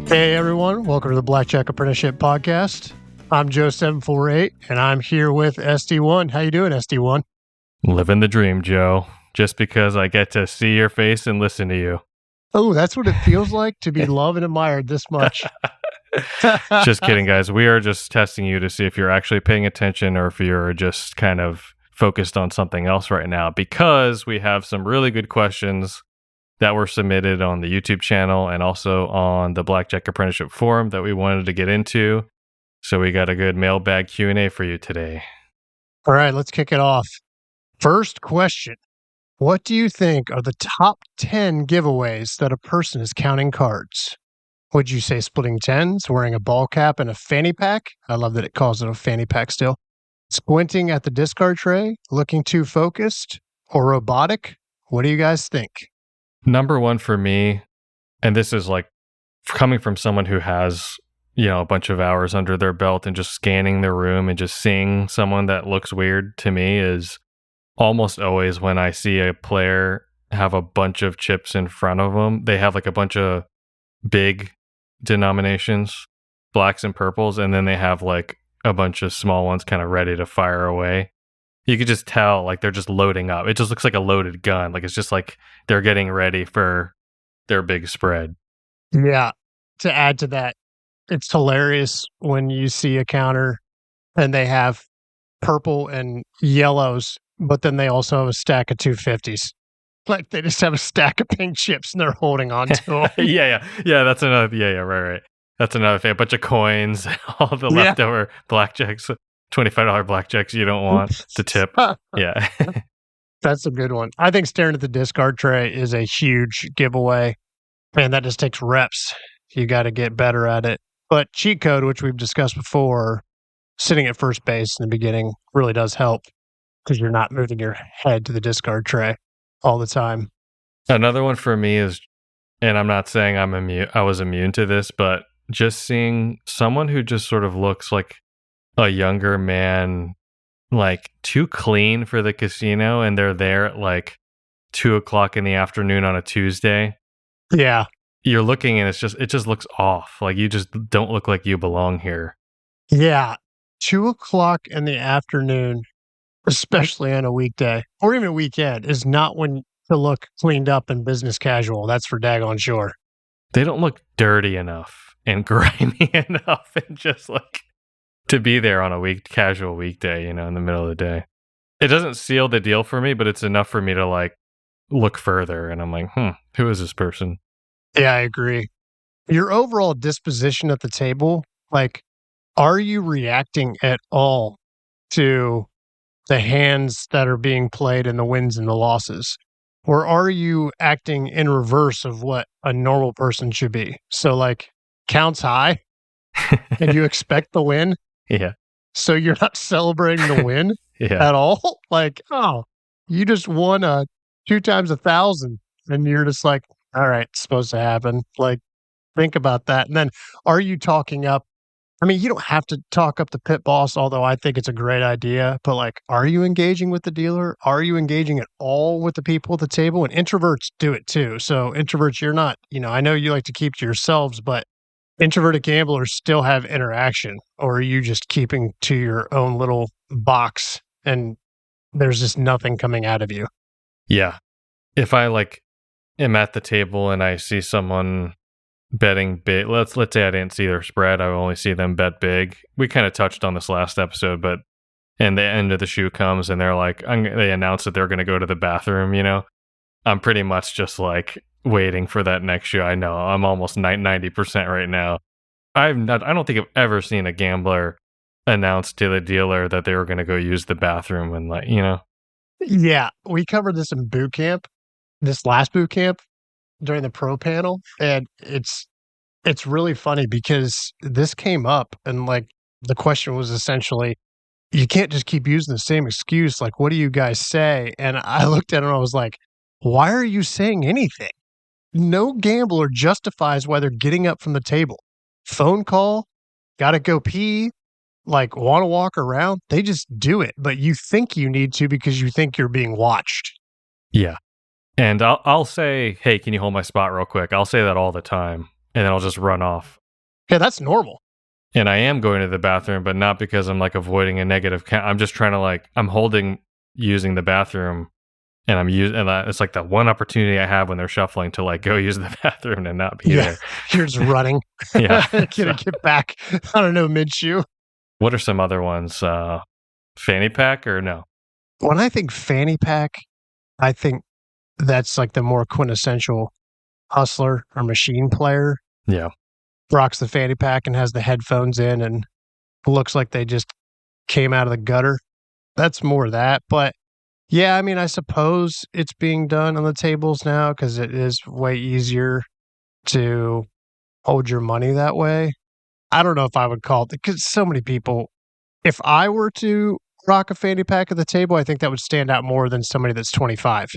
Hey everyone, welcome to the Blackjack Apprenticeship podcast. I'm Joe748 and I'm here with SD1. How you doing, SD1? Living the dream, Joe. Just because I get to see your face and listen to you. Oh, that's what it feels like to be loved and admired this much. Just kidding, guys. We are just testing you to see if you're actually paying attention or if you're just kind of focused on something else right now, because we have some really good questions that were submitted on the YouTube channel and also on the Blackjack Apprenticeship forum that we wanted to get into. So we got a good mailbag Q&A for you today. All right, let's kick it off. First question. What do you think are the top 10 giveaways that a person is counting cards? Would you say splitting tens, wearing a ball cap and a fanny pack? I love that it calls it a fanny pack still. Squinting at the discard tray, looking too focused, or robotic? What do you guys think? Number one for me, and this is like coming from someone who has, a bunch of hours under their belt and just scanning the room and just seeing someone that looks weird to me, is almost always when I see a player have a bunch of chips in front of them, they have like a bunch of big denominations, blacks and purples, and then they have like a bunch of small ones kind of ready to fire away. You could just tell, like, they're just loading up. It just looks like a loaded gun. Like, it's just like they're getting ready for their big spread. Yeah. To add to that, it's hilarious when you see a counter and they have purple and yellows, but then they also have a stack of 250s. Like, they just have a stack of pink chips and they're holding on to them. Yeah. That's another. Right. That's another thing. A bunch of coins, all the leftover blackjacks. $25 blackjacks you don't want to tip. Yeah. That's a good one. I think staring at the discard tray is a huge giveaway. Man, that just takes reps. You got to get better at it. But cheat code, which we've discussed before, sitting at first base in the beginning really does help because you're not moving your head to the discard tray all the time. Another one for me is, and I'm not saying I was immune to this, but just seeing someone who just sort of looks like a younger man, like too clean for the casino, and they're there at like 2:00 in the afternoon on a Tuesday. Yeah. You're looking and it just looks off. Like, you just don't look like you belong here. Yeah. 2:00 in the afternoon, especially on a weekday or even a weekend, is not when to look cleaned up and business casual. That's for daggone sure. They don't look dirty enough and grimy enough and just like to be there on a casual weekday, in the middle of the day. It doesn't seal the deal for me, but it's enough for me to like look further. And I'm like, who is this person? Yeah, I agree. Your overall disposition at the table, like, are you reacting at all to the hands that are being played and the wins and the losses? Or are you acting in reverse of what a normal person should be? So like, counts high and you expect the win. Yeah. So you're not celebrating the win at all? Like, oh, you just won 2 times 1,000 and you're just like, all right, it's supposed to happen. Like, think about that. And then are you talking up? I mean, you don't have to talk up the pit boss, although I think it's a great idea. But like, are you engaging with the dealer? Are you engaging at all with the people at the table? And introverts do it too. So introverts, you're not, I know you like to keep to yourselves, but introverted gamblers still have interaction. Or are you just keeping to your own little box and there's just nothing coming out of you? Yeah. If I am at the table and I see someone betting big, let's say I didn't see their spread, I only see them bet big. We kind of touched on this last episode, but and the end of the shoe comes and they're like, they announce that they're going to go to the bathroom, I'm pretty much just like waiting for that next shoe. I know I'm almost 90% right now. I don't think I've ever seen a gambler announce to the dealer that they were going to go use the bathroom and Yeah, we covered this in boot camp, this last boot camp during the pro panel, and it's really funny because this came up and like the question was essentially, you can't just keep using the same excuse. Like, what do you guys say? And I looked at it and I was like, why are you saying anything? No gambler justifies why they're getting up from the table. Phone call, gotta go pee, like want to walk around. They just do it, but you think you need to because you think you're being watched. Yeah. And I'll say, hey, can you hold my spot real quick? I'll say that all the time. And then I'll just run off. Yeah, that's normal. And I am going to the bathroom, but not because I'm like avoiding a negative count. I'm just trying to I'm using the bathroom, and it's like the one opportunity I have when they're shuffling to like go use the bathroom and not be there. You're just running. Yeah. Get back. I don't know, mid-shoe. What are some other ones? Fanny pack or no? When I think fanny pack, I think that's like the more quintessential hustler or machine player. Yeah. Rocks the fanny pack and has the headphones in and looks like they just came out of the gutter. That's more that. But yeah, I mean, I suppose it's being done on the tables now because it is way easier to hold your money that way. I don't know if I would call it, because so many people, if I were to rock a fanny pack at the table, I think that would stand out more than somebody that's 25.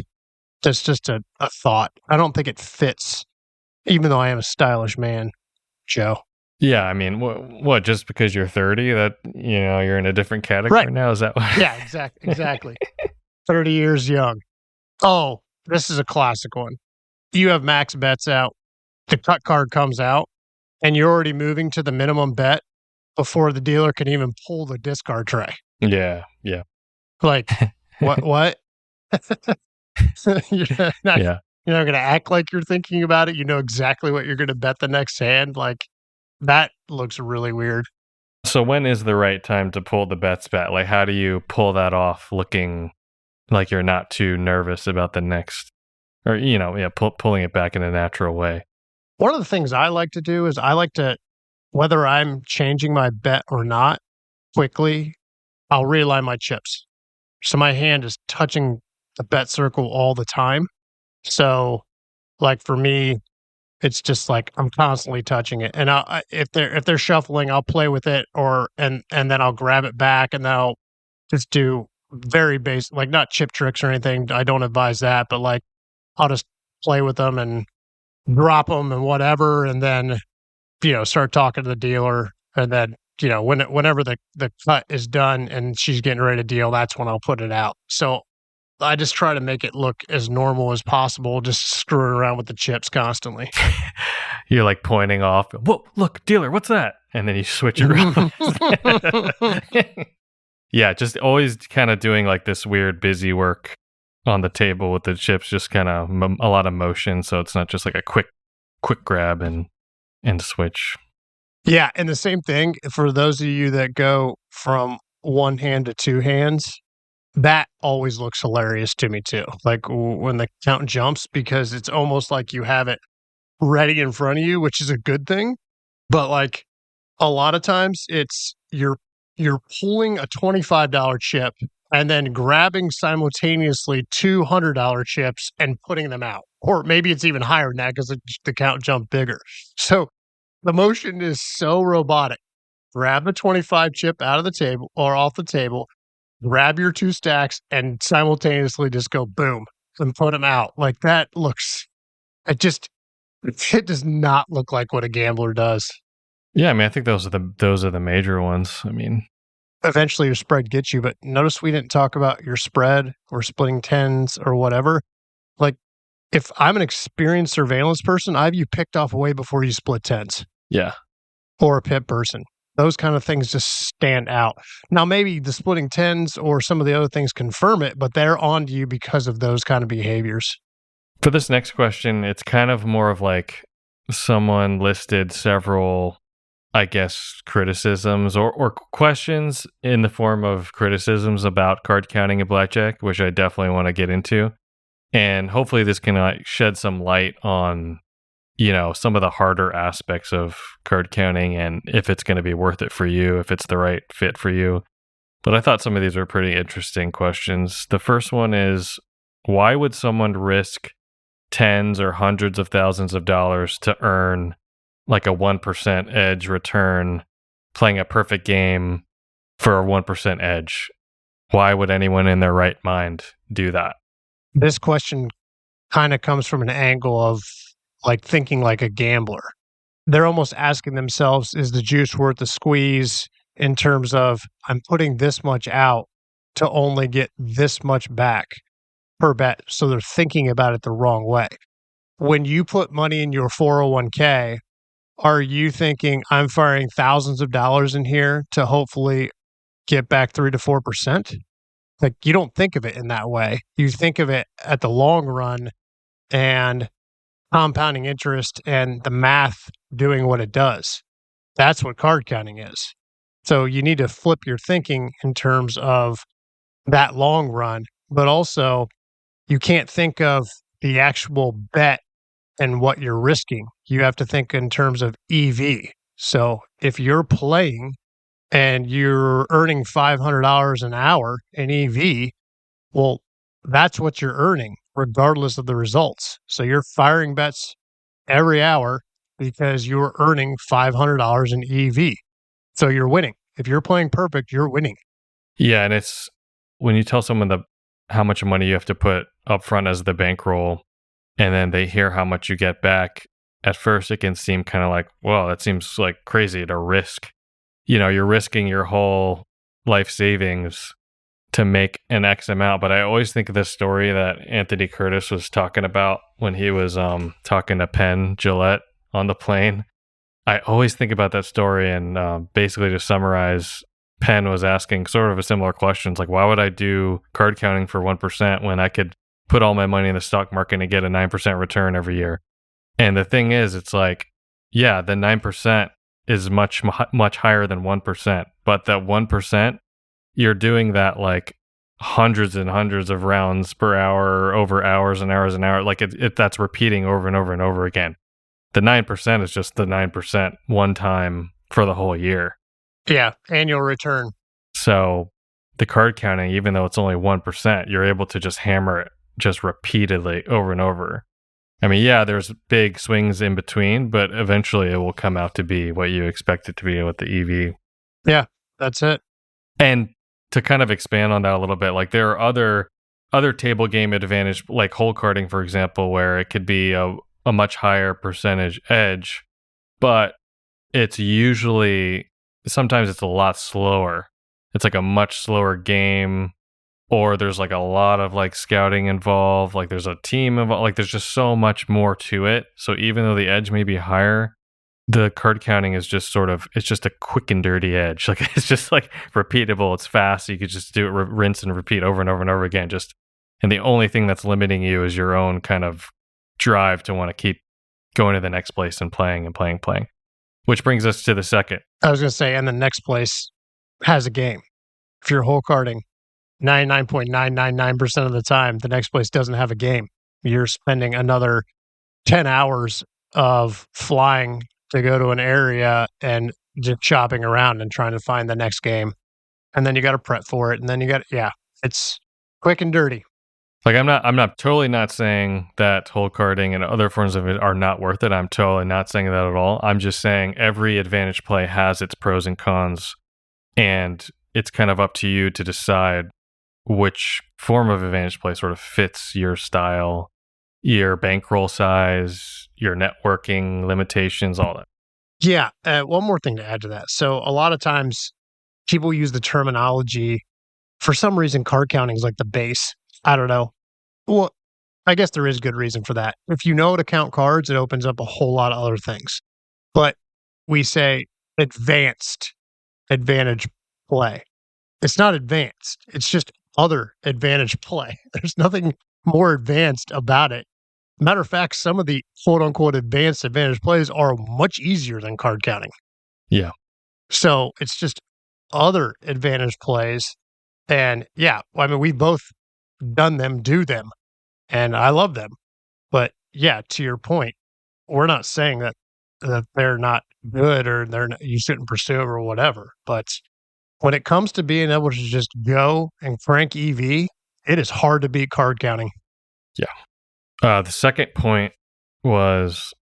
That's just a thought. I don't think it fits, even though I am a stylish man, Joe. Yeah, I mean, what? Just because you're 30, that you're in a different category now? Is that what? Yeah, exactly. 30 years young. Oh, this is a classic one. You have max bets out. The cut card comes out, and you're already moving to the minimum bet before the dealer can even pull the discard tray. Yeah. Like, what? You're not going to act like you're thinking about it. You know exactly what you're going to bet the next hand. Like, that looks really weird. So when is the right time to pull the bets back? Like, how do you pull that off looking like you're not too nervous about the next, or, pulling it back in a natural way? One of the things I like to do is I like to, whether I'm changing my bet or not, quickly, I'll realign my chips. So my hand is touching the bet circle all the time. So, like for me, it's just like I'm constantly touching it. And if they're shuffling, I'll play with it, and then I'll grab it back, and then I'll just do very basic, like not chip tricks or anything. I don't advise that, but like I'll just play with them and drop them and whatever, and then start talking to the dealer, and then whenever the cut is done and she's getting ready to deal, that's when I'll put it out. So I just try to make it look as normal as possible, just screwing around with the chips constantly. You're like pointing off. Whoa, look, dealer, what's that? And then you switch it around. Yeah, just always kind of doing like this weird busy work on the table with the chips, just kind of a lot of motion. So it's not just like a quick grab and switch. Yeah, and the same thing for those of you that go from one hand to two hands. That always looks hilarious to me too. Like when the count jumps, because it's almost like you have it ready in front of you, which is a good thing. But like a lot of times it's you're pulling a $25 chip and then grabbing simultaneously $200 chips and putting them out. Or maybe it's even higher than that because the count jumped bigger. So the motion is so robotic. Grab the 25 chip out of the table or off the table, grab your two stacks, and simultaneously just go boom and put them out. Like that looks, it does not look like what a gambler does. Yeah, I mean, I think those are the major ones. I mean, eventually your spread gets you, but notice we didn't talk about your spread or splitting tens or whatever. Like if I'm an experienced surveillance person, I have you picked off way before you split tens. Yeah. Or a pip person. Those kind of things just stand out. Now, maybe the splitting tens or some of the other things confirm it, but they're on to you because of those kind of behaviors. For this next question, it's kind of more of like someone listed several, I guess, criticisms or questions in the form of criticisms about card counting at Blackjack, which I definitely want to get into. And hopefully this can shed some light on some of the harder aspects of card counting and if it's going to be worth it for you, if it's the right fit for you. But I thought some of these were pretty interesting questions. The first one is, why would someone risk tens or hundreds of thousands of dollars to earn like a 1% edge return playing a perfect game for a 1% edge? Why would anyone in their right mind do that? This question kind of comes from an angle of like thinking like a gambler. They're almost asking themselves, is the juice worth the squeeze in terms of I'm putting this much out to only get this much back? per bet. So they're thinking about it the wrong way. When you put money in your 401k, are you thinking I'm firing thousands of dollars in here to hopefully get back 3 to 4%? Like, you don't think of it in that way. You think of it at the long run and compounding interest and the math doing what it does. That's what card counting is. So you need to flip your thinking in terms of that long run, but also you can't think of the actual bet and what you're risking. You have to think in terms of EV. So if you're playing and you're earning $500 an hour in EV, well, that's what you're earning regardless of the results. So you're firing bets every hour because you're earning $500 in EV. So you're winning. If you're playing perfect, you're winning. Yeah, and it's when you tell someone how much money you have to put up front as the bankroll, and then they hear how much you get back, at first it can seem kind of like, well, that seems like crazy to risk. You're risking your whole life savings to make an X amount. But I always think of this story that Anthony Curtis was talking about when he was talking to Penn Jillette on the plane. I always think about that story, and basically to summarize, Penn was asking sort of a similar question. It's like, why would I do card counting for 1% when I could put all my money in the stock market and get a 9% return every year? And the thing is, it's like, yeah, the 9% is much higher than 1%. But that 1%, you're doing that like hundreds and hundreds of rounds per hour, over hours and hours and hours. Like that's repeating over and over and over again. The 9% is just the 9% one time for the whole year. Yeah, annual return. So the card counting, even though it's only 1%, you're able to just hammer it just repeatedly over and over. I mean, yeah, there's big swings in between, but eventually it will come out to be what you expect it to be with the EV. Yeah, that's it. And to kind of expand on that a little bit, like there are other table game advantage, like hole carding, for example, where it could be a much higher percentage edge, but it's usually, sometimes it's a lot slower. It's like a much slower game, or there's like a lot of like scouting involved, like there's a team involved, like there's just so much more to it. So even though the edge may be higher, the card counting is just sort of, it's just a quick and dirty edge. Like it's just like repeatable, it's fast. You could just do it, rinse and repeat over and over and over again. And the only thing that's limiting you is your own kind of drive to want to keep going to the next place and playing. Which brings us to the second. I was going to say, and the next place has a game. If you're hole carding 99.999% of the time, the next place doesn't have a game. You're spending another 10 hours of flying to go to an area and just shopping around and trying to find the next game. And then you got to prep for it. And then it's quick and dirty. Like I'm not totally not saying that hole carding and other forms of it are not worth it. I'm totally not saying that at all. I'm just saying every advantage play has its pros and cons, and it's kind of up to you to decide which form of advantage play sort of fits your style, your bankroll size, your networking limitations, all that. Yeah. One more thing to add to that. So a lot of times people use the terminology, for some reason, card counting is like the base. I don't know. Well, I guess there is good reason for that. If you know to count cards, it opens up a whole lot of other things. But we say advanced advantage play. It's not advanced. It's just other advantage play. There's nothing more advanced about it. Matter of fact, some of the quote unquote advanced advantage plays are much easier than card counting. Yeah. So it's just other advantage plays. And yeah, I mean, we've both done them, do them, and I love them. But yeah, to your point, we're not saying that they're not good or you shouldn't pursue them or whatever. But when it comes to being able to just go and crank EV, it is hard to beat card counting. Yeah. The second point was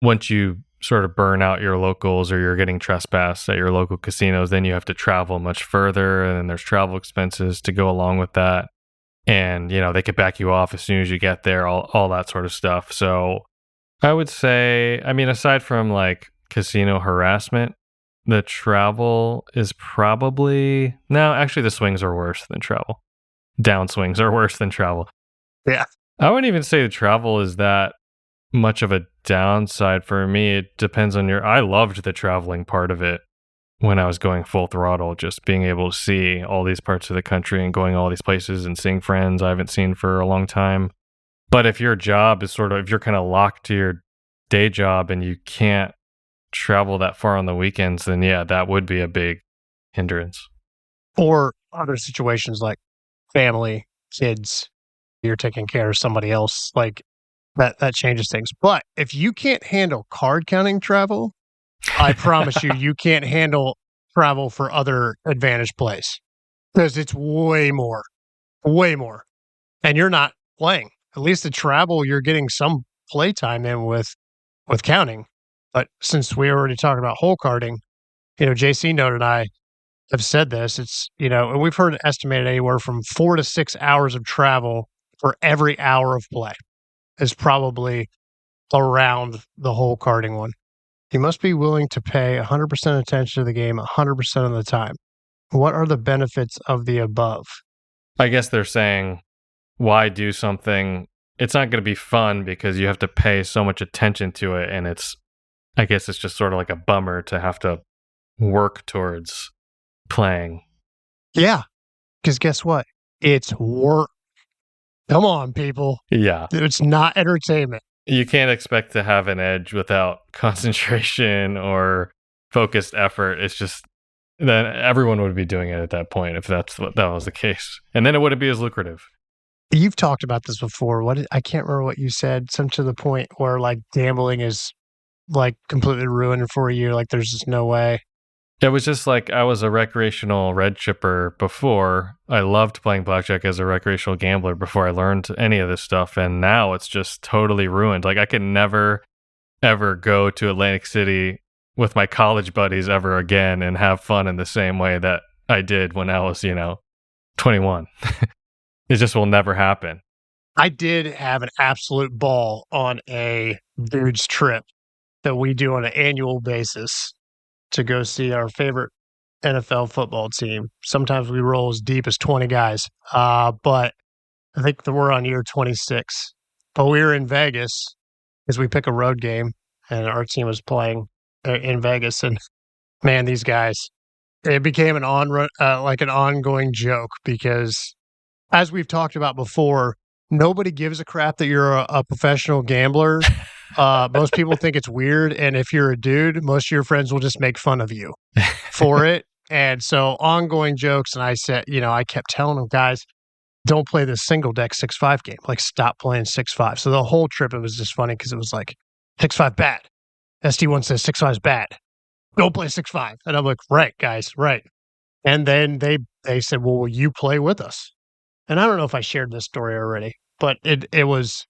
once you sort of burn out your locals or you're getting trespassed at your local casinos, then you have to travel much further, and then there's travel expenses to go along with that. And, they could back you off as soon as you get there, all that sort of stuff. So I would say, I mean, aside from like casino harassment, the travel is probably, no, actually the swings are worse than travel. Downswings are worse than travel. Yeah. I wouldn't even say the travel is that much of a downside for me. It depends on I loved the traveling part of it when I was going full throttle, just being able to see all these parts of the country and going all these places and seeing friends I haven't seen for a long time. But if your job is if you're kind of locked to your day job and you can't travel that far on the weekends, then yeah, that would be a big hindrance. Or other situations like family, kids, you're taking care of somebody else, like that changes things. But if you can't handle card counting travel, I promise you can't handle travel for other advantage plays because it's way more. And you're not playing. At least the travel, you're getting some playtime in with counting. But since we already talked about hole carding, JC Note and I have said this. It's, and we've heard it estimated anywhere from 4 to 6 hours of travel for every hour of play is probably around the hole carding one. You must be willing to pay 100% attention to the game 100% of the time. What are the benefits of the above? I guess they're saying, why do something? It's not going to be fun because you have to pay so much attention to it. And I guess it's just sort of like a bummer to have to work towards playing. Yeah. Because guess what? It's work. Come on, people. Yeah. It's not entertainment. You can't expect to have an edge without concentration or focused effort. It's just then everyone would be doing it at that point if that was the case. And then it wouldn't be as lucrative. You've talked about this before. I can't remember what you said, some to the point where like gambling is like completely ruined for you. Like there's just no way. It was just like I was a recreational red chipper before. I loved playing blackjack as a recreational gambler before I learned any of this stuff. And now it's just totally ruined. Like I can never, ever go to Atlantic City with my college buddies ever again and have fun in the same way that I did when I was, 21. It just will never happen. I did have an absolute ball on a dude's trip that we do on an annual basis to go see our favorite NFL football team. Sometimes we roll as deep as 20 guys, but I think that we're on year 26. But we were in Vegas because we pick a road game, and our team was playing in Vegas. And man, these guys, it became an ongoing joke because, as we've talked about before, nobody gives a crap that you're a professional gambler. Most people think it's weird. And if you're a dude, most of your friends will just make fun of you for it. And so ongoing jokes. And I said, I kept telling them, guys, don't play this single deck 6-5 game. Like stop playing 6-5. So the whole trip, it was just funny because it was like 6-5 bad. SD1 says 6-5 is bad. Don't play 6-5. And I'm like, right, guys, right. And then they said, well, will you play with us? And I don't know if I shared this story already, but it was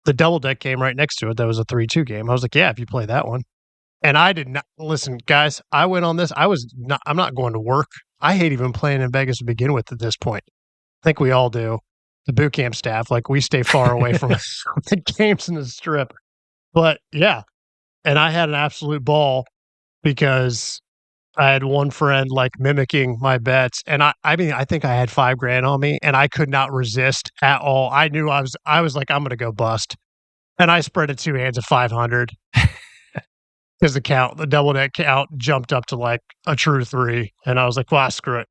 the double deck game right next to it. That was a 3-2 game. I was like, yeah, if you play that one. And I did not listen, guys. I went on this. I'm not going to work. I hate even playing in Vegas to begin with at this point. I think we all do. The boot camp staff, like we stay far away from the games in the strip. But yeah. And I had an absolute ball because I had one friend like mimicking my bets, and I mean, I think I had $5,000 on me, and I could not resist at all. I knew I was like, I'm going to go bust, and I spread it 2 hands of 500 because the double deck count jumped up to like a true 3, and I was like, well, screw it,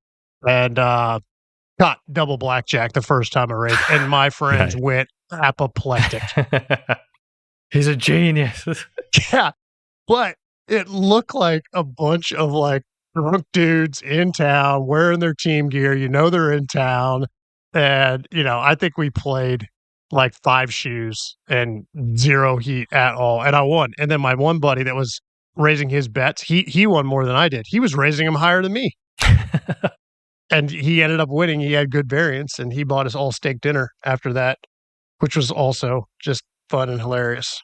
and got double blackjack the first time I raised, and my friends went apoplectic. He's a genius. Yeah, but it looked like a bunch of like drunk dudes in town wearing their team gear. They're in town. And, I think we played like 5 shoes and 0 heat at all. And I won. And then my one buddy that was raising his bets, he won more than I did. He was raising them higher than me. And he ended up winning. He had good variance and he bought us all steak dinner after that, which was also just fun and hilarious.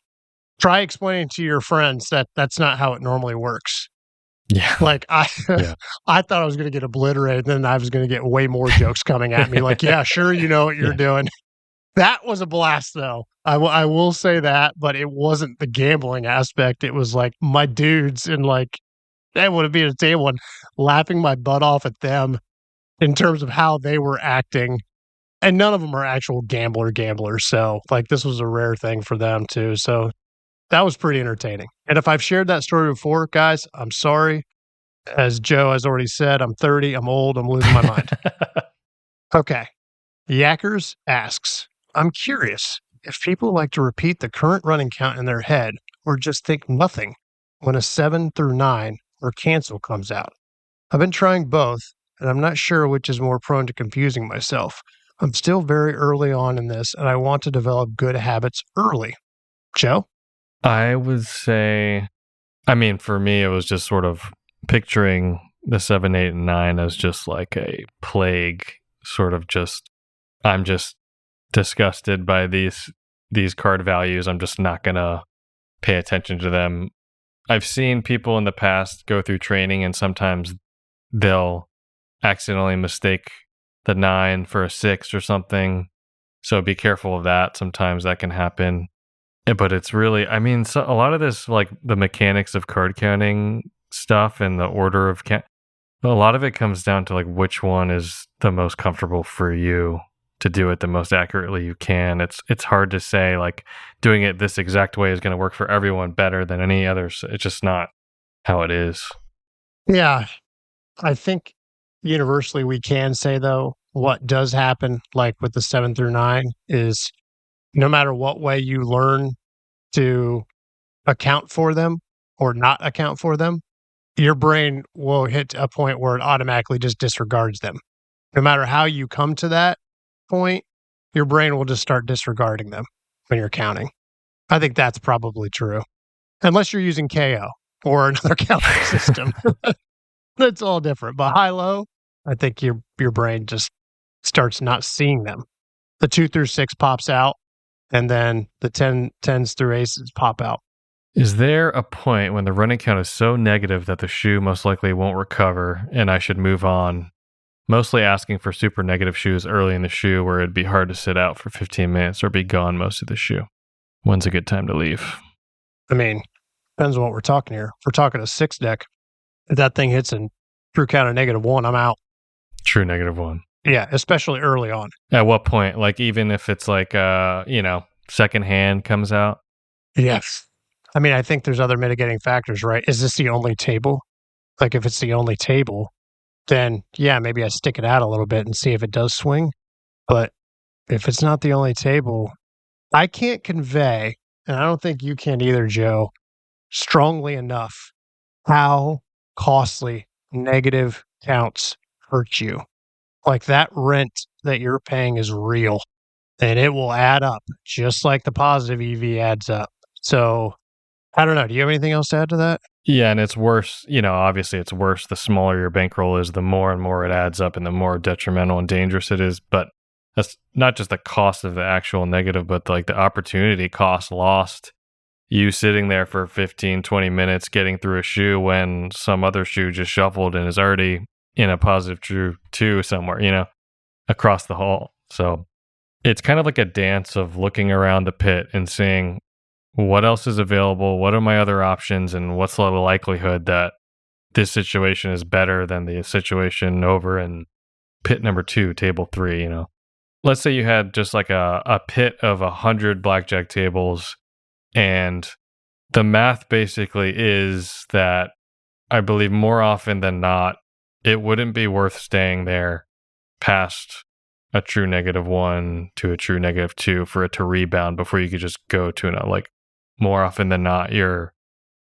Try explaining to your friends that that's not how it normally works. Yeah. Like I thought I was going to get obliterated. Then I was going to get way more jokes coming at me. Like, yeah, sure. You know what you're doing. That was a blast though. I will say that, but it wasn't the gambling aspect. It was like my dudes and like, that would be a table and laughing my butt off at them in terms of how they were acting And none of them are actual gamblers. So, like, this was a rare thing for them, too. So, that was pretty entertaining. And if I've shared that story before, guys, I'm sorry. As Joe has already said, I'm 30, I'm old, I'm losing my mind. Okay. Yackers asks, I'm curious if people like to repeat the current running count in their head or just think nothing when a 7 through 9 or cancel comes out. I've been trying both, and I'm not sure which is more prone to confusing myself. I'm still very early on in this, and I want to develop good habits early. Joe? I would say, I mean, for me, it was just sort of picturing the 7, 8, and 9 as just like a plague, sort of just, I'm just disgusted by these card values. I'm just not going to pay attention to them. I've seen people in the past go through training, and sometimes they'll accidentally mistake the 9 for a 6 or something. So be careful of that. Sometimes that can happen. But it's really, I mean, so a lot of this, like the mechanics of card counting stuff and the order of a lot of it comes down to like which one is the most comfortable for you to do it the most accurately you can. It's hard to say like doing it this exact way is going to work for everyone better than any others. It's just not how it is. Yeah. I think universally we can say, though, what does happen, like with the 7 through 9, is no matter what way you learn to account for them or not account for them, your brain will hit a point where it automatically just disregards them. No matter how you come to that point, your brain will just start disregarding them when you're counting. I think that's probably true. Unless you're using KO or another counting system. That's all different. But high-low, I think your brain just starts not seeing them. The 2 through 6 pops out, and then the 10s through aces pop out. Is there a point when the running count is so negative that the shoe most likely won't recover and I should move on? Mostly asking for super negative shoes early in the shoe where it'd be hard to sit out for 15 minutes or be gone most of the shoe. When's a good time to leave? I mean, depends on what we're talking here. If we're talking a 6 deck, if that thing hits in true count of -1, I'm out. True -1. Yeah, especially early on. At what point? Like even if it's like second hand comes out? Yes. I mean, I think there's other mitigating factors, right? Is this the only table? Like if it's the only table, then yeah, maybe I stick it out a little bit and see if it does swing. But if it's not the only table, I can't convey, and I don't think you can either, Joe, strongly enough how costly negative counts hurt you. Like that rent that you're paying is real and it will add up just like the positive EV adds up. So I don't know. Do you have anything else to add to that? Yeah, and it's worse. Obviously it's worse. The smaller your bankroll is, the more and more it adds up and the more detrimental and dangerous it is. But that's not just the cost of the actual negative, but like the opportunity cost lost. You sitting there for 15, 20 minutes getting through a shoe when some other shoe just shuffled and is already in a positive true 2 somewhere, across the hall. So it's kind of like a dance of looking around the pit and seeing what else is available, what are my other options, and what's the likelihood that this situation is better than the situation over in pit number 2, table 3, Let's say you had just like a pit of 100 blackjack tables, and the math basically is that I believe more often than not, it wouldn't be worth staying there past a true -1 to a true -2 for it to rebound before you could just go to another. Like more often than not, you're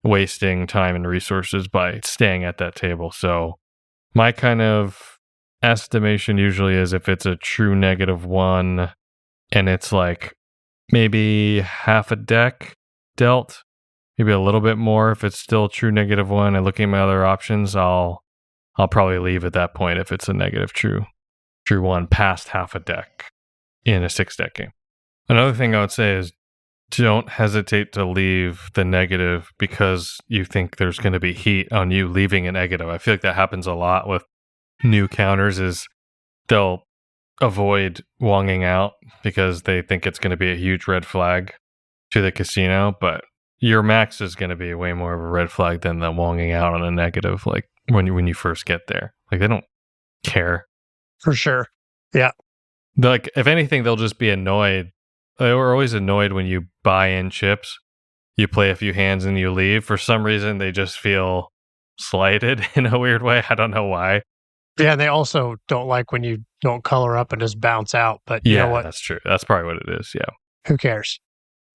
wasting time and resources by staying at that table. So my kind of estimation usually is if it's a true -1 and it's like maybe half a deck dealt, maybe a little bit more. If it's still true -1 and looking at my other options, I'll probably leave at that point if it's a negative true 1 past half a deck in a 6 deck game. Another thing I would say is don't hesitate to leave the negative because you think there's going to be heat on you leaving a negative. I feel like that happens a lot with new counters is they'll avoid wonging out because they think it's going to be a huge red flag to the casino, but your max is going to be way more of a red flag than the wonging out on a negative. Like when you first get there, like they don't care. For sure. Yeah. Like, if anything, they'll just be annoyed. They were always annoyed when you buy in chips, you play a few hands and you leave. For some reason, they just feel slighted in a weird way. I don't know why. Yeah, they also don't like when you don't color up and just bounce out. But you know what? That's true. That's probably what it is. Yeah. Who cares?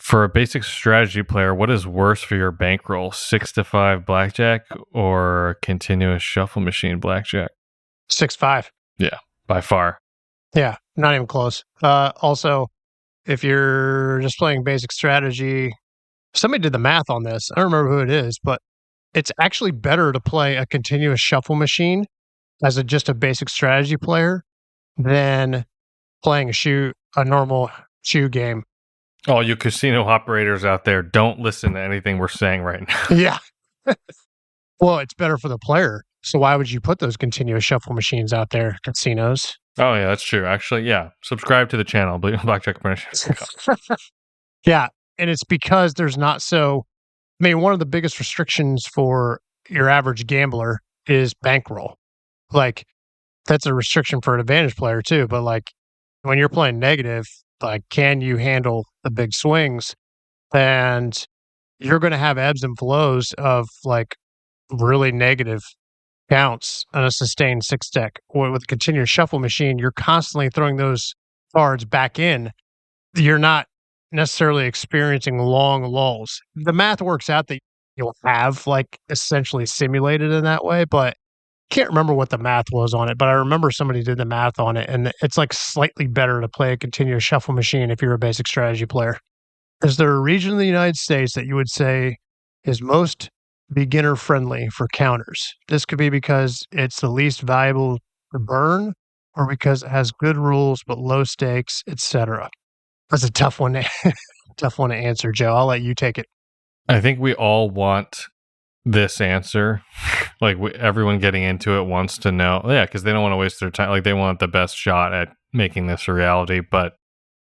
For a basic strategy player, what is worse for your bankroll? 6-5 blackjack or continuous shuffle machine blackjack? 6-5. Yeah, by far. Yeah, not even close. Also, if you're just playing basic strategy, somebody did the math on this. I don't remember who it is, but it's actually better to play a continuous shuffle machine as just a basic strategy player than playing a normal shoe game. All you casino operators out there, don't listen to anything we're saying right now. Yeah. Well, it's better for the player. So why would you put those continuous shuffle machines out there, casinos? Oh, yeah, that's true. Actually, yeah. Subscribe to the channel, Blackjack Apprenticeship. Yeah. And it's because there's not one of the biggest restrictions for your average gambler is bankroll. Like, that's a restriction for an advantage player too. But like, when you're playing negative, like, can you handle the big swings? And you're going to have ebbs and flows of like really negative counts on a sustained six deck. Or with a continuous shuffle machine, you're constantly throwing those cards back in. You're not necessarily experiencing long lulls. The math works out that you'll have like essentially simulated in that way, but can't remember what the math was on it, but I remember somebody did the math on it, and it's like slightly better to play a continuous shuffle machine if you're a basic strategy player. Is there a region in the United States that you would say is most beginner friendly for counters? This could be because it's the least valuable to burn, or because it has good rules but low stakes, etc. That's a tough one to answer, Joe. I'll let you take it. I think we all want this answer. Like, everyone getting into it wants to know. Yeah, because they don't want to waste their time. Like, they want the best shot at making this a reality. But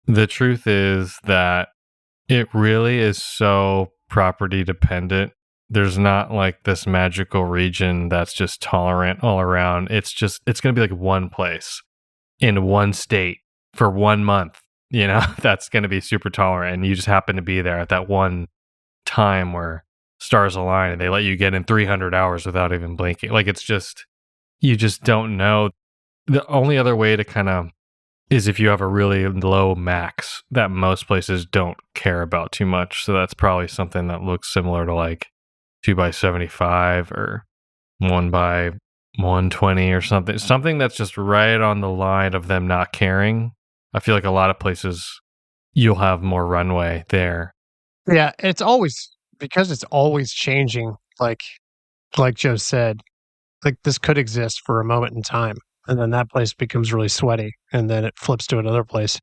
the truth is that it really is so property dependent. There's not like this magical region that's just tolerant all around. It's going to be like one place in one state for 1 month, that's going to be super tolerant. And you just happen to be there at that one time where stars align and they let you get in 300 hours without even blinking. Like, you just don't know. The only other way to kind of is if you have a really low max that most places don't care about too much. So that's probably something that looks similar to like 2x75 or 1x120 or something that's just right on the line of them not caring. I feel like a lot of places you'll have more runway there. Yeah, it's always because it's always changing. Like Joe said, like, this could exist for a moment in time, and then that place becomes really sweaty, and then it flips to another place.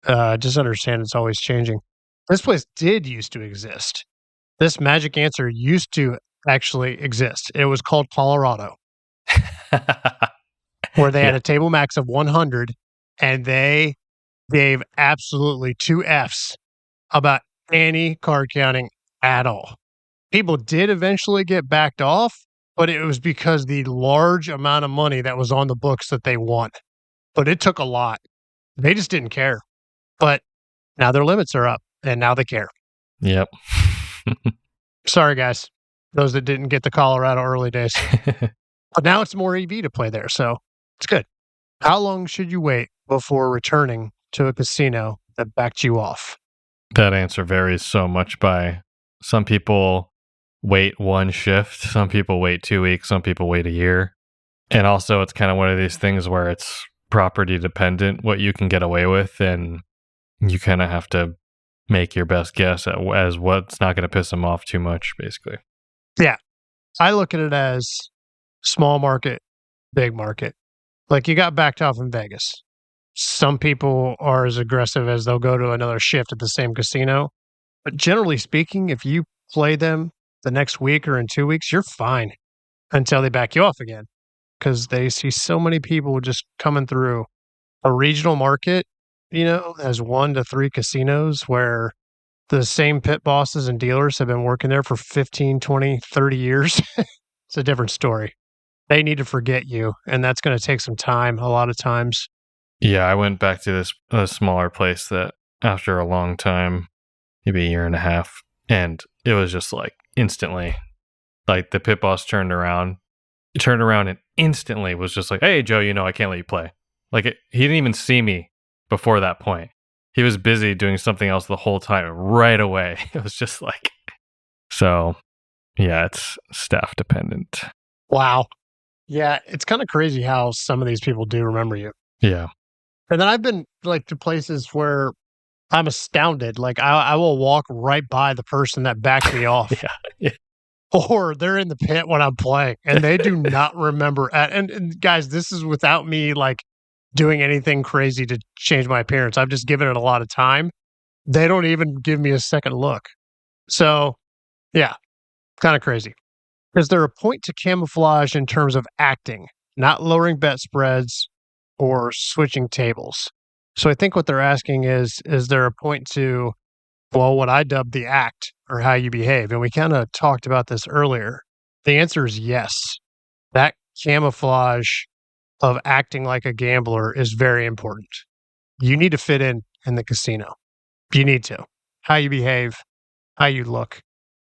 Just understand it's always changing. This place did used to exist. This magic answer used to actually exist. It was called Colorado, where they had a table max of 100, and they gave absolutely 2 Fs about any card counting at all. People did eventually get backed off, but it was because the large amount of money that was on the books that they won. But it took a lot. They just didn't care. But now their limits are up, and now they care. Yep. Sorry, guys, those that didn't get the Colorado early days. But now it's more EV to play there, so it's good. How long should you wait before returning to a casino that backed you off? That answer varies so much by some people wait one shift, some people wait 2 weeks, some people wait a year. And also it's kind of one of these things where it's property dependent, what you can get away with, and you kind of have to make your best guess as what's not going to piss them off too much, basically. Yeah. I look at it as small market, big market. Like, you got backed off in Vegas. Some people are as aggressive as they'll go to another shift at the same casino. But generally speaking, if you play them the next week or in 2 weeks, you're fine until they back you off again, because they see so many people just coming through. A regional market, has 1 to 3 casinos where the same pit bosses and dealers have been working there for 15, 20, 30 years. It's a different story. They need to forget you, and that's going to take some time a lot of times. Yeah, I went back to a smaller place that after a long time, maybe a year and a half, and it was just like instantly, like the pit boss turned around and instantly was just like, "Hey, Joe, I can't let you play." Like he didn't even see me before that point. He was busy doing something else the whole time. Right away, it was just like, so. Yeah, it's staff dependent. Wow. Yeah, it's kind of crazy how some of these people do remember you. Yeah. And then I've been like to places where I'm astounded. Like I will walk right by the person that backed me off. Yeah. Or they're in the pit when I'm playing and they do not remember. And guys, this is without me like doing anything crazy to change my appearance. I've just given it a lot of time. They don't even give me a second look. So, yeah, kind of crazy. Is there a point to camouflage in terms of acting, not lowering bet spreads or switching tables? So I think what they're asking is there a point to, well, what I dub the act or how you behave? And we kind of talked about this earlier. The answer is yes. That camouflage of acting like a gambler is very important. You need to fit in the casino. You need to. How you behave, how you look.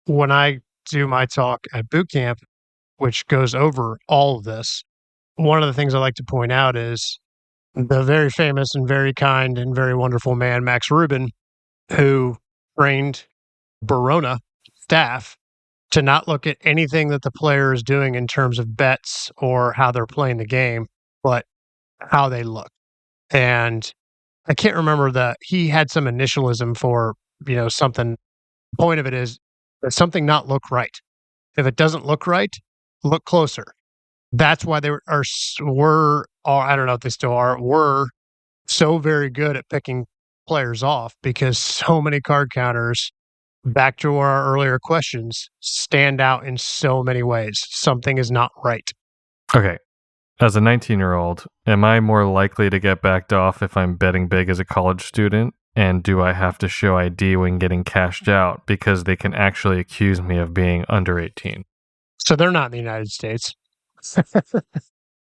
When I do my talk at boot camp, which goes over all of this, one of the things I like to point out is the very famous and very kind and very wonderful man, Max Rubin, who trained Barona staff to not look at anything that the player is doing in terms of bets or how they're playing the game, but how they look. And I can't remember he had some initialism for, something. The point of it is that something not look right. If it doesn't look right, look closer. That's why they were, I don't know if they still were so very good at picking players off because so many card counters, back to our earlier questions, stand out in so many ways. Something is not right. Okay. As a 19-year-old, am I more likely to get backed off if I'm betting big as a college student? And do I have to show ID when getting cashed out because they can actually accuse me of being under 18? So they're not in the United States.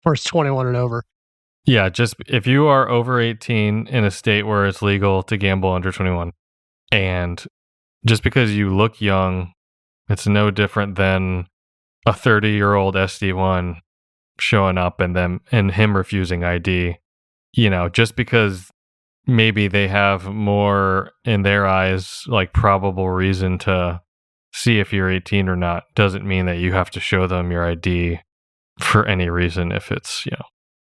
Or it's 21 and over. Yeah, just if you are over 18 in a state where it's legal to gamble under 21, and just because you look young, it's no different than a 30-year-old SD1 showing up and him refusing ID. Just because maybe they have more in their eyes like probable reason to see if you're 18 or not doesn't mean that you have to show them your ID for any reason if it's,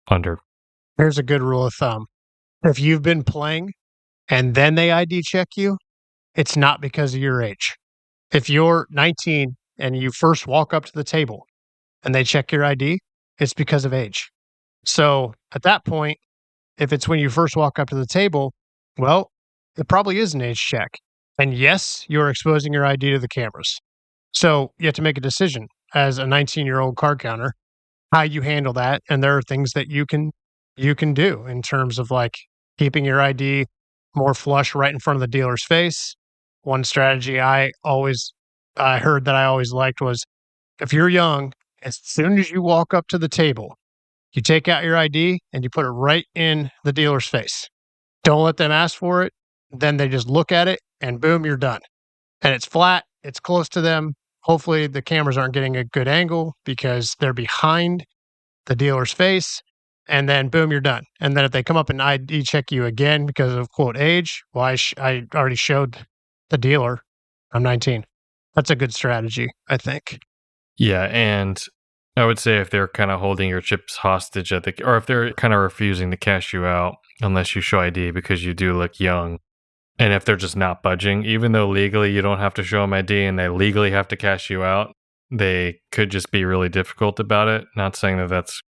under. Here's a good rule of thumb. If you've been playing and then they ID check you, it's not because of your age. If you're 19 and you first walk up to the table and they check your ID, it's because of age. So at that point, if it's when you first walk up to the table, well, it probably is an age check. And yes, you're exposing your ID to the cameras. So you have to make a decision as a 19-year-old card counter, how you handle that. And there are things that you can do in terms of like keeping your ID more flush right in front of the dealer's face. One strategy I heard that I always liked was if you're young, as soon as you walk up to the table, you take out your ID and you put it right in the dealer's face. Don't let them ask for it. Then they just look at it and boom, you're done. And it's flat. It's close to them. Hopefully the cameras aren't getting a good angle because they're behind the dealer's face. And then boom, you're done. And then if they come up and ID check you again because of quote age, well, I already showed the dealer I'm 19. That's a good strategy, I think. Yeah, and I would say if they're kind of holding your chips hostage or if they're kind of refusing to cash you out unless you show ID because you do look young, and if they're just not budging, even though legally you don't have to show them ID and they legally have to cash you out, they could just be really difficult about it. Not saying that that's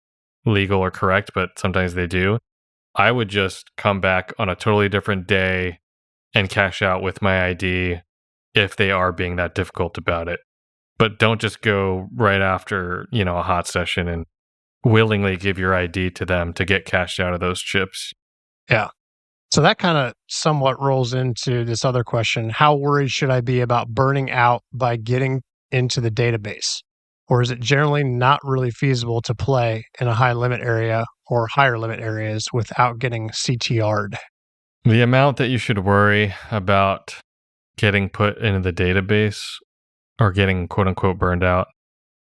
legal or correct, but sometimes they do. I would just come back on a totally different day and cash out with my ID if they are being that difficult about it. But don't just go right after, a hot session and willingly give your ID to them to get cashed out of those chips. Yeah. So that kind of somewhat rolls into this other question. How worried should I be about burning out by getting into the database? or is it generally not really feasible to play in a high limit area or higher limit areas without getting CTR'd? The amount that you should worry about getting put into the database or getting quote unquote burned out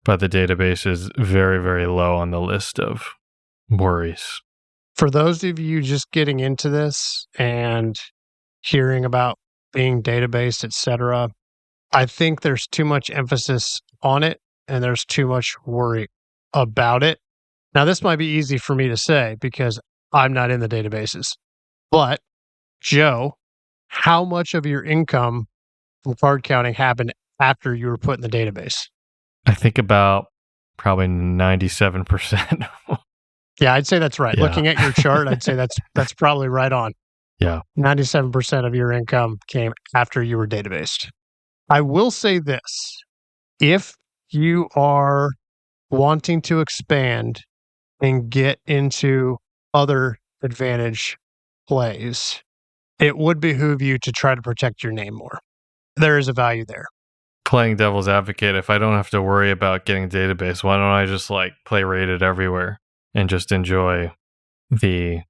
by the database is very, very low on the list of worries. For those of you just getting into this and hearing about being database, etc., I think there's too much emphasis on it and there's too much worry about it. Now, this might be easy for me to say because I'm not in the databases, but Joe, how much of your income from card counting happened after you were put in the database? I think about probably 97%. Yeah, I'd say that's right. Yeah. Looking at your chart, I'd say that's probably right on. Yeah. 97% of your income came after you were databased. I will say this. If you are wanting to expand and get into other advantage plays, it would behoove you to try to protect your name more. There is a value there. Playing devil's advocate, if I don't have to worry about getting database, why don't I just play rated everywhere and just enjoy the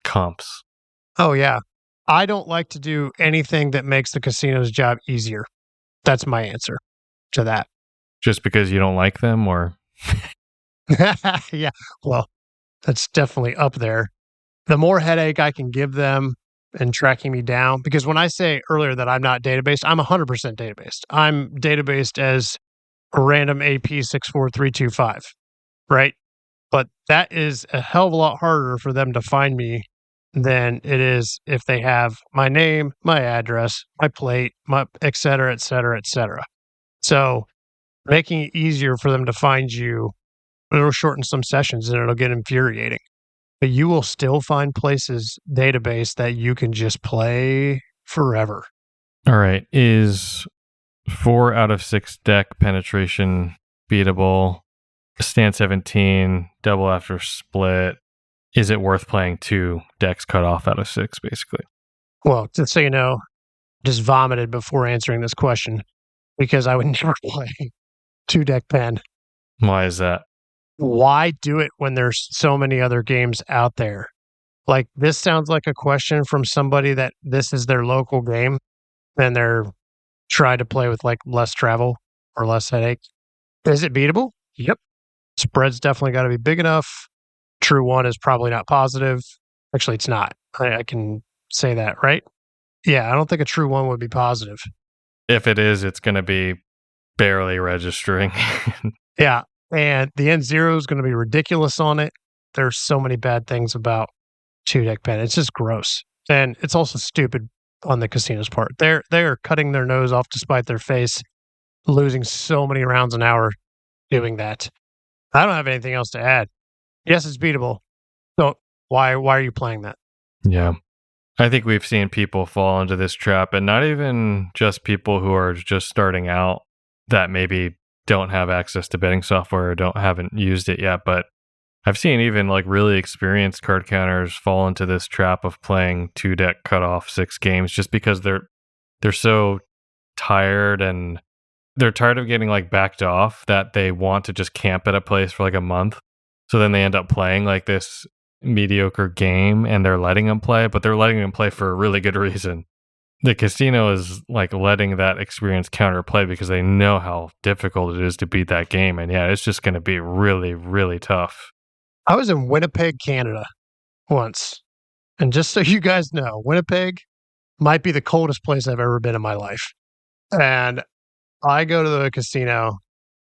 comps? Oh, yeah. I don't like to do anything that makes the casino's job easier. That's my answer to that. Just because you don't like them, or? Yeah, well, that's definitely up there. The more headache I can give them and tracking me down, because when I say earlier that I'm not databased, I'm 100% databased. I'm databased as a random AP 64325, right? But that is a hell of a lot harder for them to find me than it is if they have my name, my address, my plate, my et cetera, et cetera, et cetera. So making it easier for them to find you, it'll shorten some sessions and it'll get infuriating. But you will still find places, database, that you can just play forever. All right. Is 4 out of 6 deck penetration beatable? Stand 17, double after split. Is it worth playing 2 decks cut off out of 6, basically? Well, just so you know, just vomited before answering this question because I would never play 2 deck pen. Why is that? Why do it when there's so many other games out there? This sounds like a question from somebody that this is their local game and they're trying to play with less travel or less headache. Is it beatable? Yep. Spread's definitely got to be big enough. True one is probably not positive. Actually, it's not. I can say that, right? Yeah, I don't think a true one would be positive. If it is, it's going to be barely registering. Yeah, and the N0 is going to be ridiculous on it. There's so many bad things about 2-deck pen. It's just gross. And it's also stupid on the casino's part. They're cutting their nose off to spite their face, losing so many rounds an hour doing that. I don't have anything else to add. Yes, it's beatable. So why are you playing that? Yeah. I think we've seen people fall into this trap, and not even just people who are just starting out that maybe don't have access to betting software or haven't used it yet, but I've seen even really experienced card counters fall into this trap of playing 2-deck cut off 6 games just because they're so tired and they're tired of getting backed off that they want to just camp at a place for a month. So then they end up playing this mediocre game and they're letting them play, but they're letting them play for a really good reason. The casino is letting that experience counterplay because they know how difficult it is to beat that game. And yeah, it's just going to be really, really tough. I was in Winnipeg, Canada once. And just so you guys know, Winnipeg might be the coldest place I've ever been in my life. And I go to the casino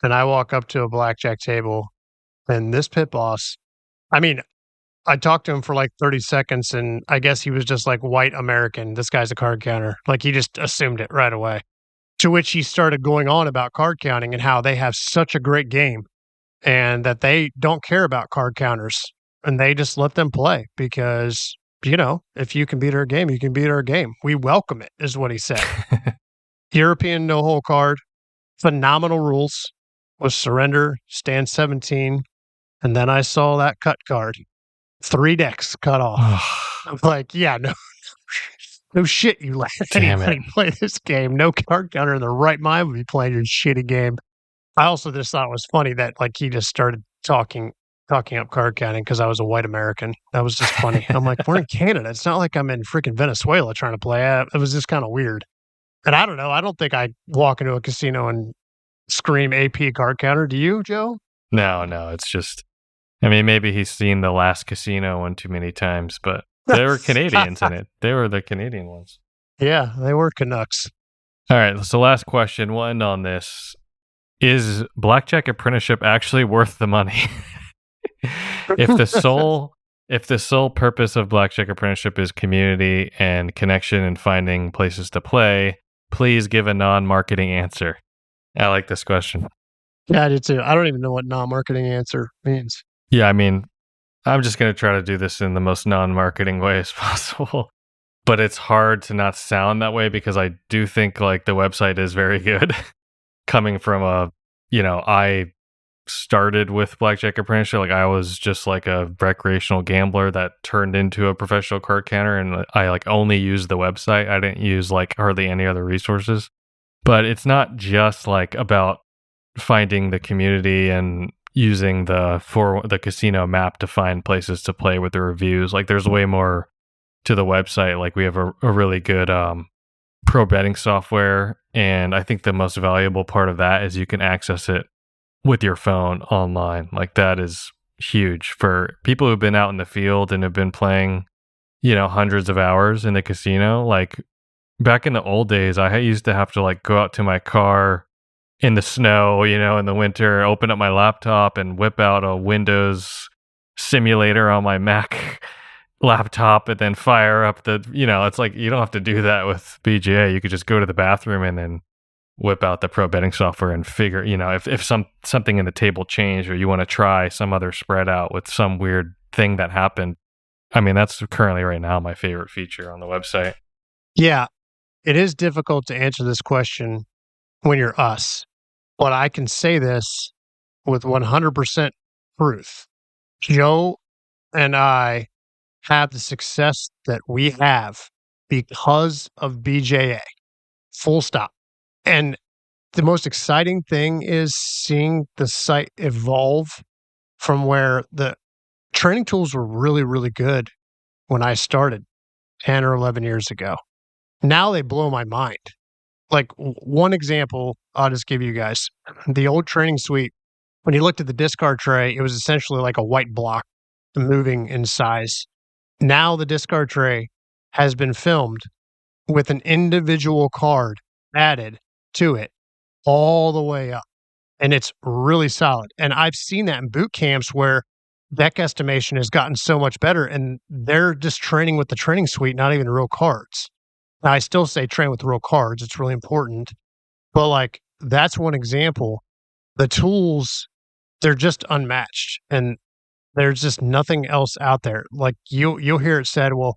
and I walk up to a blackjack table and this pit boss, I talked to him for 30 seconds and I guess he was just white American. This guy's a card counter. He just assumed it right away. To which he started going on about card counting and how they have such a great game and that they don't care about card counters and they just let them play because, if you can beat our game, you can beat our game. We welcome it, is what he said. European no-hole card, phenomenal rules with surrender, stand 17, and then I saw that cut card. 3 decks cut off. I'm yeah, no shit, you let anybody play this game. No card counter in the right mind would be playing your shitty game. I also just thought it was funny that like he just started talking up card counting because I was a white American. That was just funny. I'm like, we're in Canada. It's not like I'm in freaking Venezuela trying to play. It was just kind of weird. And I don't know. I don't think I walk into a casino and scream AP card counter. Do you, Joe? No. It's just, I mean, maybe he's seen The Last Casino one too many times, but there were Canadians in it. They were the Canadian ones. Yeah, they were Canucks. All right. So last question. We'll end on this. Is Blackjack Apprenticeship actually worth the money? If the sole purpose of Blackjack Apprenticeship is community and connection and finding places to play, please give a non-marketing answer. I like this question. Yeah, I do too. I don't even know what non-marketing answer means. Yeah, I mean, I'm just going to try to do this in the most non-marketing way as possible. But it's hard to not sound that way because I do think like the website is very good. Coming from I started with Blackjack Apprenticeship. Like I was just like a recreational gambler that turned into a professional card counter, and I like only used the website. I didn't use like hardly any other resources. But it's not just like about finding the community and using the casino map to find places to play with the reviews. Like there's way more to the website. Like we have a really good pro betting software, and I think the most valuable part of that is you can access it with your phone online. Like that is huge for people who've been out in the field and have been playing, hundreds of hours in the casino. Like back in the old days, I used to have to like go out to my car in the snow, in the winter, open up my laptop and whip out a Windows simulator on my Mac laptop and then fire up it's like you don't have to do that with BJA. You could just go to the bathroom and then whip out the pro betting software and figure, if something in the table changed or you want to try some other spread out with some weird thing that happened. I mean, that's currently right now my favorite feature on the website. Yeah, it is difficult to answer this question when you're us, but I can say this with 100% truth. Joe and I have the success that we have because of BJA. Full stop. And the most exciting thing is seeing the site evolve from where the training tools were really, really good when I started 10 or 11 years ago. Now they blow my mind. Like one example, I'll just give you guys. The old training suite, when you looked at the discard tray, it was essentially like a white block moving in size. Now the discard tray has been filmed with an individual card added to it all the way up. And it's really solid. And I've seen that in boot camps where deck estimation has gotten so much better and they're just training with the training suite, not even real cards. Now, I still say train with real cards. It's really important. But like, that's one example. The tools, they're just unmatched. And there's just nothing else out there. Like you'll hear it said, well,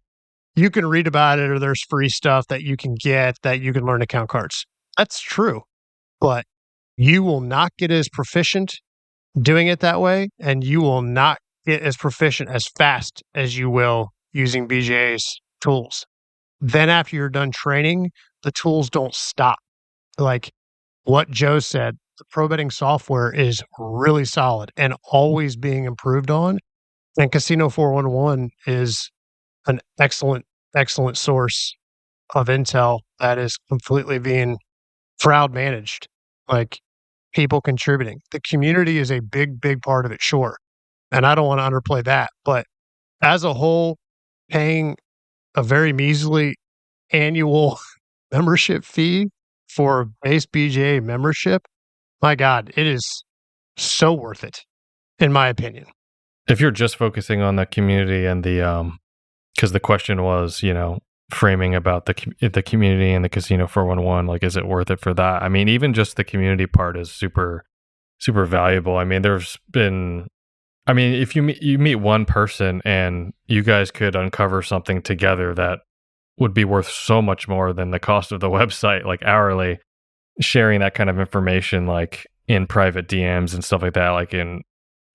you can read about it or there's free stuff that you can get that you can learn to count cards. That's true. But you will not get as proficient doing it that way. And you will not get as proficient as fast as you will using BJA's tools. Then after you're done training, the tools don't stop. Like what Joe said, the pro betting software is really solid and always being improved on. And Casino 411 is an excellent source of intel that is completely being crowd managed, like people contributing. The community is a big part of it, sure. And I don't want to underplay that. But as a whole, paying a very measly annual membership fee for a base BJA membership, my God, it is so worth it, in my opinion. If you're just focusing on the community and because the question was, framing about the community and the Casino 411, like, is it worth it for that? I mean, even just the community part is super, super valuable. I mean, if you meet one person and you guys could uncover something together that would be worth so much more than the cost of the website, like hourly, sharing that kind of information, like in private DMs and stuff like that. Like in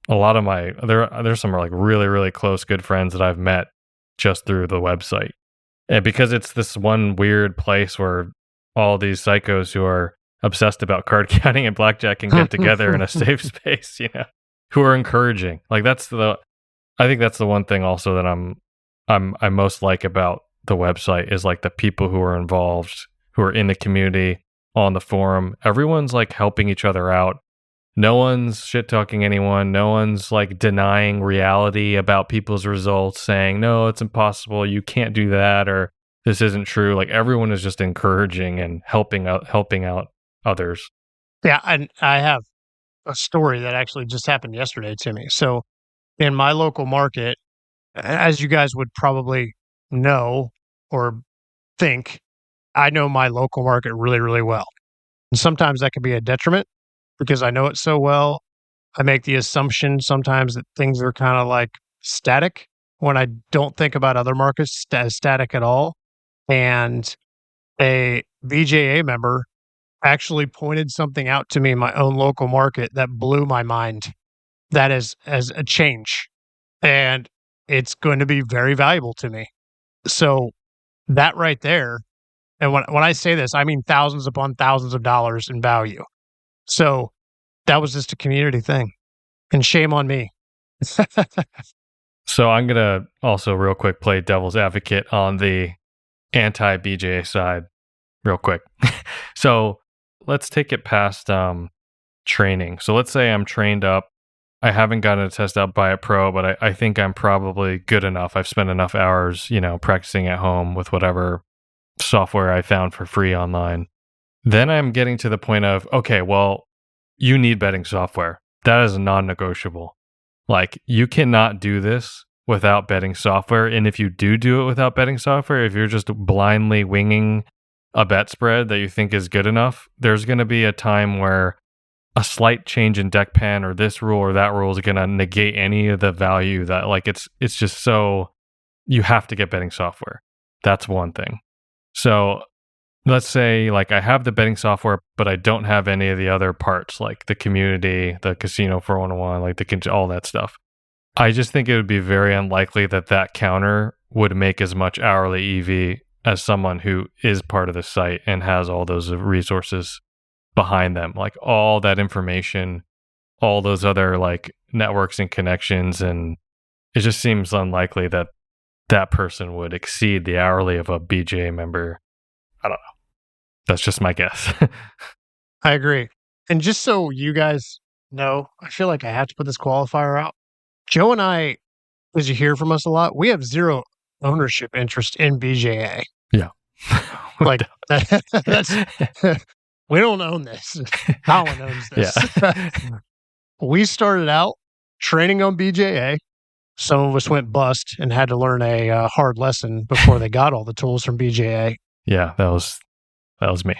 a lot of there's some like really, really close, good friends that I've met just through the website. And because it's this one weird place where all these psychos who are obsessed about card counting and blackjack can get together in a safe space, who are encouraging. Like I think that's the one thing also that I most like about the website is like the people who are involved, who are in the community, on the forum. Everyone's like helping each other out. No one's shit talking anyone. No one's like denying reality about people's results, saying, no, it's impossible. You can't do that, or this isn't true. Like everyone is just encouraging and helping out others. Yeah. And I have a story that actually just happened yesterday to me. So in my local market, as you guys would probably know or think, I know my local market really, really well. And sometimes that can be a detriment because I know it so well. I make the assumption sometimes that things are kind of like static when I don't think about other markets as static at all. And a BJA member actually pointed something out to me in my own local market that blew my mind. That is as a change. And it's going to be very valuable to me. So that right there, and when I say this, I mean thousands upon thousands of dollars in value. So that was just a community thing. And shame on me. So I'm going to also real quick play devil's advocate on the anti-BJA side real quick. So let's take it past training. So let's say I'm trained up. I haven't gotten a test out by a pro, but I think I'm probably good enough. I've spent enough hours, practicing at home with whatever software I found for free online. Then I'm getting to the point of, okay, well, you need betting software. That is non-negotiable. Like, you cannot do this without betting software. And if you do it without betting software, if you're just blindly winging a bet spread that you think is good enough, there's going to be a time where a slight change in deck pen or this rule or that rule is going to negate any of the value that, like, it's just so you have to get betting software. That's one thing. So let's say like I have the betting software, but I don't have any of the other parts, like the community, the casino 411, like all that stuff. I just think it would be very unlikely that counter would make as much hourly EV as someone who is part of the site and has all those resources behind them, like all that information, all those other like networks and connections. And it just seems unlikely that person would exceed the hourly of a BJA member. I don't know. That's just my guess. I agree. And just so you guys know, I feel like I have to put this qualifier out. Joe and I, as you hear from us a lot, we have zero ownership interest in BJA. Yeah. Like, that's... We don't own this. Colin owns this. Yeah. We started out training on BJA. Some of us went bust and had to learn a hard lesson before they got all the tools from BJA. Yeah, that was me.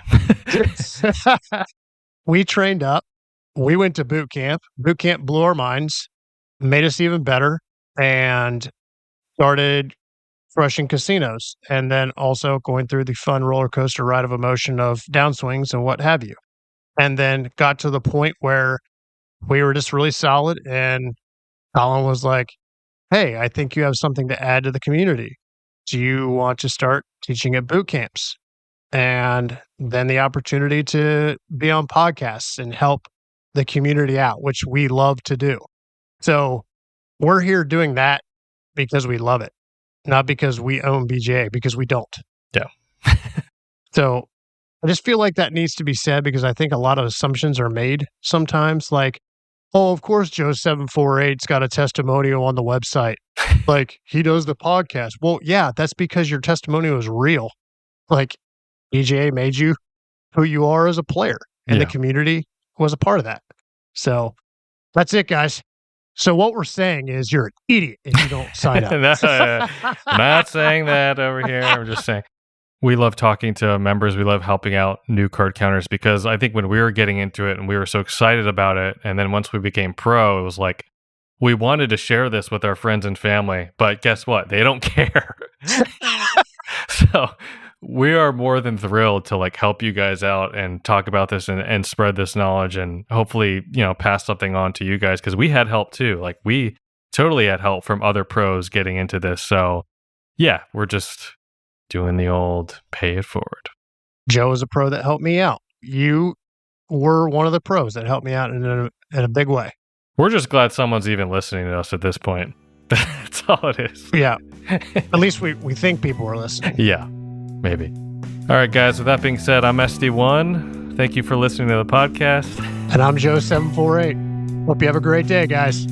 We trained up. We went to boot camp. Boot camp blew our minds, made us even better, and started crushing casinos, and then also going through the fun roller coaster ride of emotion of downswings and what have you. And then got to the point where we were just really solid, and Colin was like, hey, I think you have something to add to the community. Do you want to start teaching at boot camps? And then the opportunity to be on podcasts and help the community out, which we love to do. So we're here doing that because we love it. Not because we own BJA, because we don't. Yeah. So I just feel like that needs to be said because I think a lot of assumptions are made sometimes. Like, oh, of course, Joe748's got a testimonial on the website. Like, he does the podcast. Well, yeah, that's because your testimonial is real. Like, BJA made you who you are as a player, and the community was a part of that. So that's it, guys. So what we're saying is you're an idiot if you don't sign up. Not saying that over here. I'm just saying we love talking to members. We love helping out new card counters because I think when we were getting into it and we were so excited about it, and then once we became pro, it was like we wanted to share this with our friends and family, but guess what? They don't care. So we are more than thrilled to like help you guys out and talk about this and spread this knowledge and hopefully, pass something on to you guys because we had help too. Like we totally had help from other pros getting into this. So yeah, we're just doing the old pay it forward. Joe is a pro that helped me out. You were one of the pros that helped me out in a big way. We're just glad someone's even listening to us at this point. That's all it is. Yeah. At least we think people are listening. Yeah, maybe. All right, guys, with that being said, I'm SD1. Thank you for listening to the podcast. And I'm Joe748. Hope you have a great day, guys.